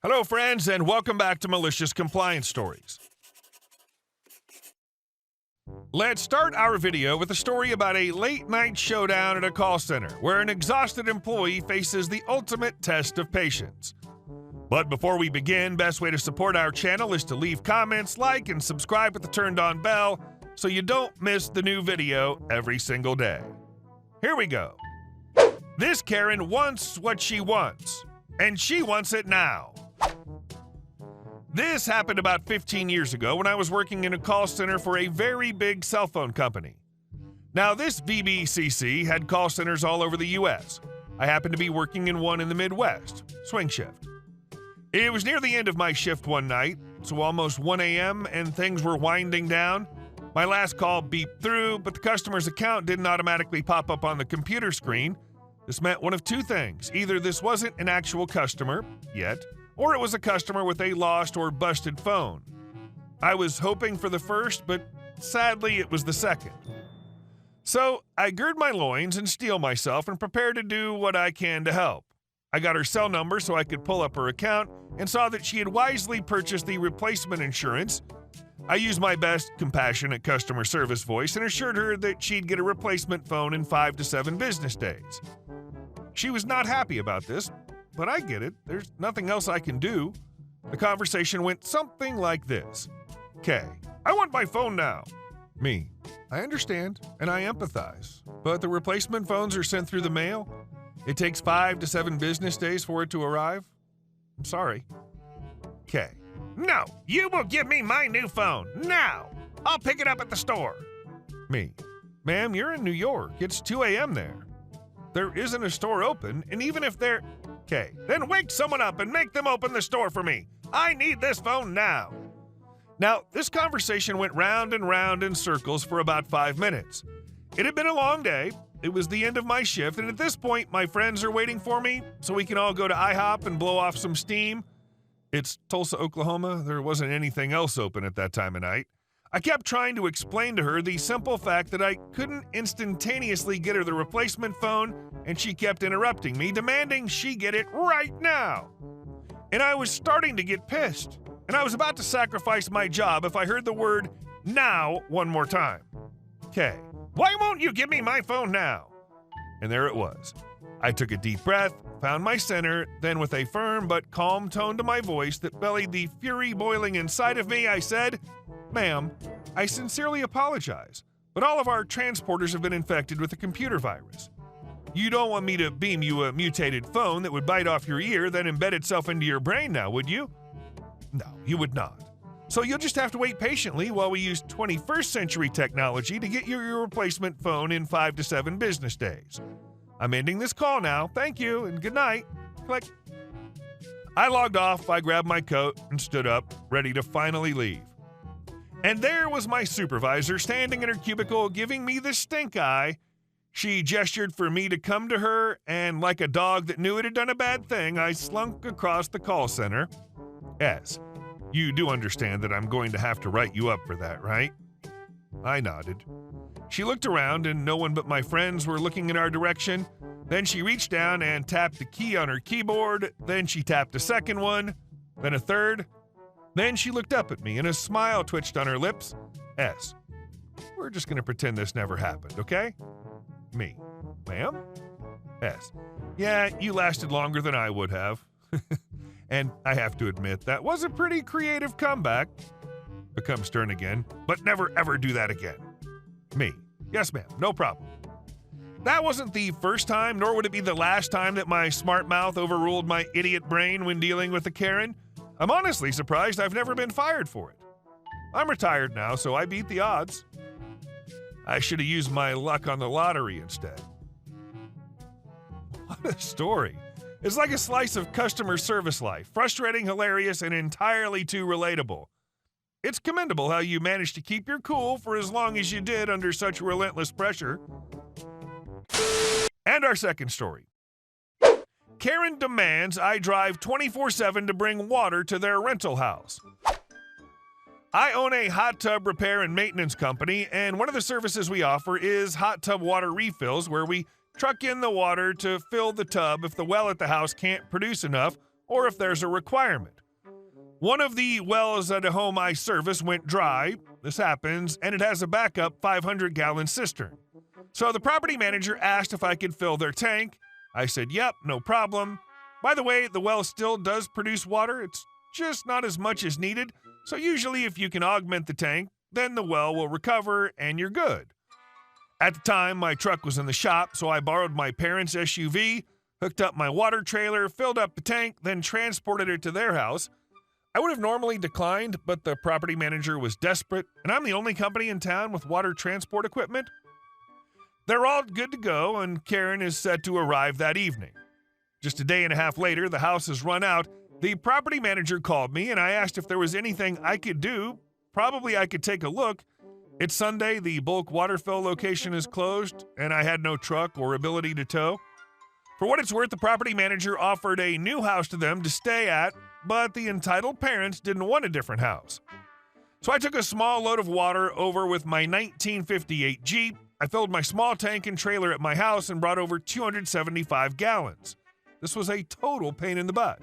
Hello, friends, and welcome back to Malicious Compliance Stories. Let's start our video with a story about a late-night showdown at a call center where an exhausted employee faces the ultimate test of patience. But before we begin, best way to support our channel is to leave comments, like, and subscribe with the turned-on bell so you don't miss the new video every single day. Here we go. This Karen wants what she wants, and she wants it now. This happened about 15 years ago when I was working in a call center for a very big cell phone company. Now, this VBCC had call centers all over the U.S. I happened to be working in one in the Midwest, swing shift. It was near the end of my shift one night, so almost 1 a.m., and things were winding down. My last call beeped through, but the customer's account didn't automatically pop up on the computer screen. This meant one of two things. Either this wasn't an actual customer yet, or it was a customer with a lost or busted phone. I was hoping for the first, but sadly it was the second. So I gird my loins and steel myself and prepare to do what I can to help. I got her cell number so I could pull up her account and saw that she had wisely purchased the replacement insurance. I used my best compassionate customer service voice and assured her that she'd get a replacement phone in 5 to 7 business days. She was not happy about this, but I get it. There's nothing else I can do. The conversation went something like this. K, I want my phone now. Me, I understand and I empathize, but the replacement phones are sent through the mail. It takes 5 to 7 business days for it to arrive. I'm sorry. K, no, you will give me my new phone now. I'll pick it up at the store. Me, ma'am, you're in New York. It's 2 a.m. there. There isn't a store open, and even if there... Okay, then wake someone up and make them open the store for me. I need this phone now. Now, this conversation went round and round in circles for about 5 minutes. It had been a long day. It was the end of my shift, and at this point, my friends are waiting for me so we can all go to IHOP and blow off some steam. It's Tulsa, Oklahoma. There wasn't anything else open at that time of night. I kept trying to explain to her the simple fact that I couldn't instantaneously get her the replacement phone, and she kept interrupting me, demanding she get it right now. And I was starting to get pissed, and I was about to sacrifice my job if I heard the word now one more time. Okay, why won't you give me my phone now? And there it was. I took a deep breath, found my center, then with a firm but calm tone to my voice that bellied the fury boiling inside of me, I said, Ma'am, I sincerely apologize, but all of our transporters have been infected with a computer virus. You don't want me to beam you a mutated phone that would bite off your ear, then embed itself into your brain now, would you? No, you would not. So you'll just have to wait patiently while we use 21st century technology to get your replacement phone in 5 to 7 business days. I'm ending this call now. Thank you, and good night. Click. I logged off, I grabbed my coat, and stood up, ready to finally leave. And there was my supervisor standing in her cubicle giving me the stink eye. She gestured for me to come to her, and like a dog that knew it had done a bad thing, I slunk across the call center. S, you do understand that I'm going to have to write you up for that, right? I nodded. She looked around, and no one but my friends were looking in our direction. Then she reached down and tapped a key on her keyboard. Then she tapped a second one, then a third. Then she looked up at me, and a smile twitched on her lips. S, we're just going to pretend this never happened, okay? Me, ma'am? S, yeah, you lasted longer than I would have. And I have to admit, that was a pretty creative comeback. Become stern again, but never ever do that again. Me, yes ma'am, no problem. That wasn't the first time, nor would it be the last time that my smart mouth overruled my idiot brain when dealing with a Karen. I'm honestly surprised I've never been fired for it. I'm retired now, so I beat the odds. I should have used my luck on the lottery instead. What a story. It's like a slice of customer service life, frustrating, hilarious, and entirely too relatable. It's commendable how you managed to keep your cool for as long as you did under such relentless pressure. And our second story. Karen demands I drive 24/7 to bring water to their rental house. I own a hot tub repair and maintenance company, and one of the services we offer is hot tub water refills, where we truck in the water to fill the tub if the well at the house can't produce enough or if there's a requirement. One of the wells at a home I service went dry. This happens, and it has a backup 500-gallon cistern. So the property manager asked if I could fill their tank. I said, yep, no problem. By the way, the well still does produce water. It's just not as much as needed. So usually if you can augment the tank, then the well will recover and you're good. At the time, my truck was in the shop, so I borrowed my parents' SUV, hooked up my water trailer, filled up the tank, then transported it to their house. I would have normally declined, but the property manager was desperate, and I'm the only company in town with water transport equipment. They're all good to go, and Karen is set to arrive that evening. Just a day and a half later, the house has run out. The property manager called me, and I asked if there was anything I could do. Probably I could take a look. It's Sunday, the bulk water fill location is closed, and I had no truck or ability to tow. For what it's worth, the property manager offered a new house to them to stay at, but the entitled parents didn't want a different house. So I took a small load of water over with my 1958 Jeep. I filled my small tank and trailer at my house and brought over 275 gallons. This was a total pain in the butt.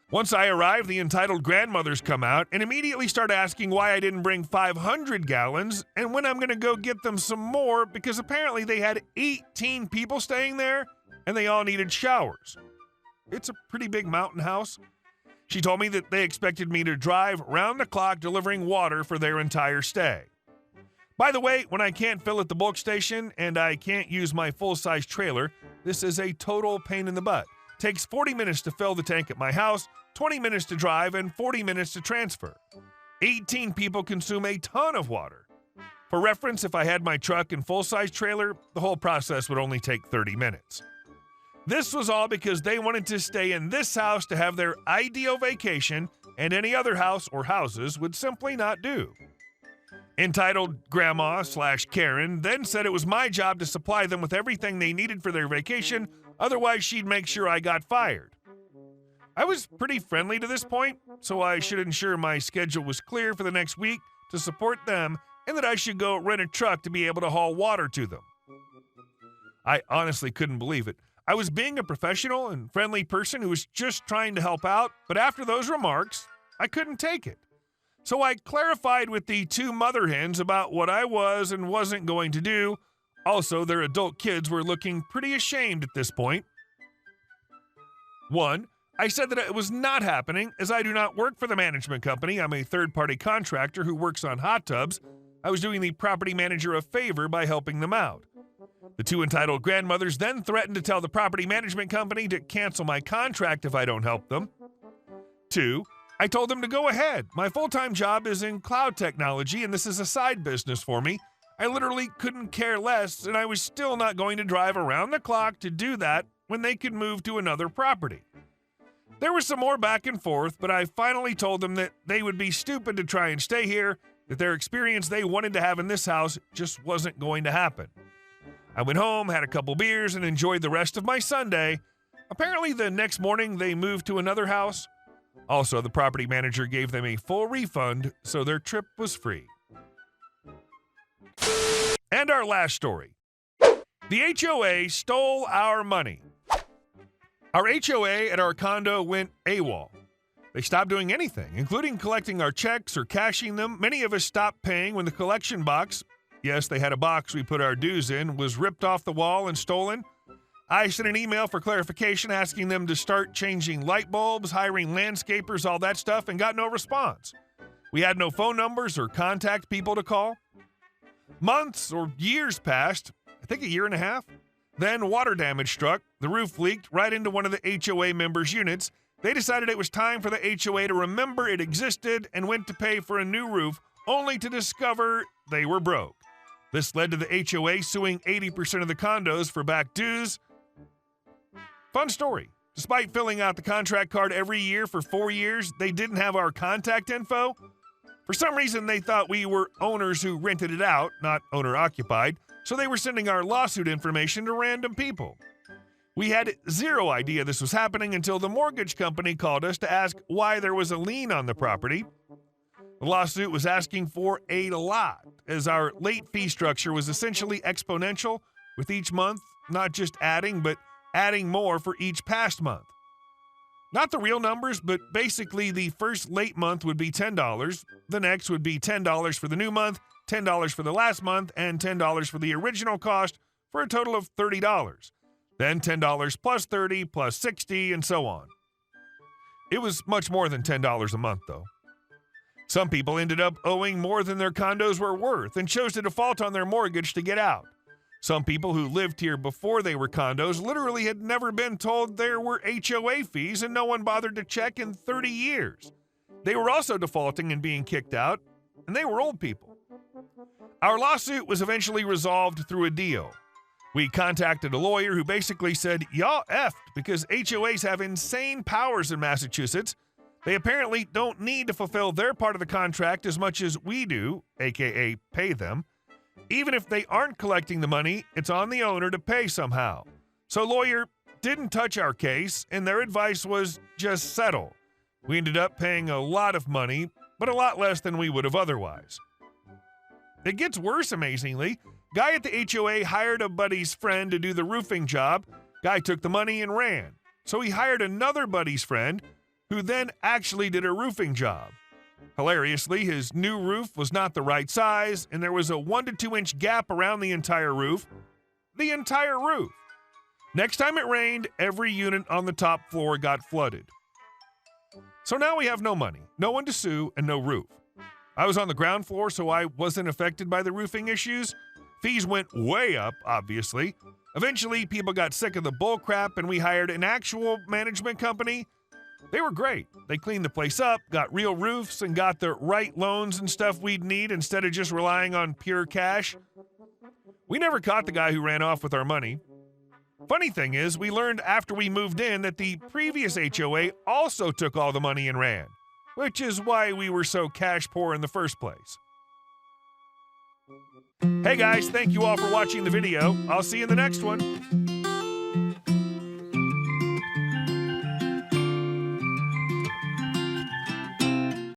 Once I arrived, the entitled grandmothers come out and immediately start asking why I didn't bring 500 gallons and when I'm going to go get them some more, because apparently they had 18 people staying there and they all needed showers. It's a pretty big mountain house. She told me that they expected me to drive round the clock delivering water for their entire stay. By the way, when I can't fill at the bulk station and I can't use my full-size trailer, this is a total pain in the butt. Takes 40 minutes to fill the tank at my house, 20 minutes to drive, and 40 minutes to transfer. 18 people consume a ton of water. For reference, if I had my truck and full-size trailer, the whole process would only take 30 minutes. This was all because they wanted to stay in this house to have their ideal vacation, and any other house or houses would simply not do. Entitled Grandma/Karen then said it was my job to supply them with everything they needed for their vacation, otherwise she'd make sure I got fired. I was pretty friendly to this point, so I should ensure my schedule was clear for the next week to support them and that I should go rent a truck to be able to haul water to them. I honestly couldn't believe it. I was being a professional and friendly person who was just trying to help out, but after those remarks, I couldn't take it. So I clarified with the two mother hens about what I was and wasn't going to do. Also, their adult kids were looking pretty ashamed at this point. 1, I said that it was not happening as I do not work for the management company. I'm a third-party contractor who works on hot tubs. I was doing the property manager a favor by helping them out. The two entitled grandmothers then threatened to tell the property management company to cancel my contract if I don't help them. 2, I told them to go ahead. My full-time job is in cloud technology, and this is a side business for me. I literally couldn't care less, and I was still not going to drive around the clock to do that when they could move to another property. There was some more back and forth, but I finally told them that they would be stupid to try and stay here, that their experience they wanted to have in this house just wasn't going to happen. I went home, had a couple beers, and enjoyed the rest of my Sunday. Apparently the next morning they moved to another house. Also, the property manager gave them a full refund, so their trip was free. And our last story. The HOA stole our money. Our HOA at our condo went AWOL. They stopped doing anything, including collecting our checks or cashing them. Many of us stopped paying when the collection box, yes, they had a box we put our dues in, was ripped off the wall and stolen. I sent an email for clarification asking them to start changing light bulbs, hiring landscapers, all that stuff, and got no response. We had no phone numbers or contact people to call. Months or years passed, I think a year and a half. Then water damage struck. The roof leaked right into one of the HOA members' units. They decided it was time for the HOA to remember it existed and went to pay for a new roof, only to discover they were broke. This led to the HOA suing 80% of the condos for back dues. Fun story. Despite filling out the contract card every year for 4 years, they didn't have our contact info. For some reason, they thought we were owners who rented it out, not owner-occupied, so they were sending our lawsuit information to random people. We had zero idea this was happening until the mortgage company called us to ask why there was a lien on the property. The lawsuit was asking for a lot, as our late fee structure was essentially exponential, with each month not just adding, but adding more for each past month. Not the real numbers, but basically the first late month would be $10, the next would be $10 for the new month, $10 for the last month, and $10 for the original cost, for a total of $30. Then $10 plus $30 plus $60, and so on. It was much more than $10 a month, though. Some people ended up owing more than their condos were worth and chose to default on their mortgage to get out. Some people who lived here before they were condos literally had never been told there were HOA fees and no one bothered to check in 30 years. They were also defaulting and being kicked out, and they were old people. Our lawsuit was eventually resolved through a deal. We contacted a lawyer who basically said, "Y'all effed because HOAs have insane powers in Massachusetts. They apparently don't need to fulfill their part of the contract as much as we do, aka pay them. Even if they aren't collecting the money, it's on the owner to pay somehow." So lawyer didn't touch our case, and their advice was just settle. We ended up paying a lot of money, but a lot less than we would have otherwise. It gets worse, amazingly. Guy at the HOA hired a buddy's friend to do the roofing job. Guy took the money and ran. So he hired another buddy's friend, who then actually did a roofing job. Hilariously, his new roof was not the right size, and there was a 1 to 2 inch gap around the entire roof. The entire roof. Next time it rained, every unit on the top floor got flooded. So now we have no money, no one to sue, and no roof. I was on the ground floor, so I wasn't affected by the roofing issues. Fees went way up, obviously. Eventually, people got sick of the bull crap, and we hired an actual management company. They were great. They cleaned the place up, got real roofs, and got the right loans and stuff we'd need instead of just relying on pure cash. We never caught the guy who ran off with our money. Funny thing is, we learned after we moved in that the previous HOA also took all the money and ran, which is why we were so cash poor in the first place. Hey guys, thank you all for watching the video. I'll see you in the next one.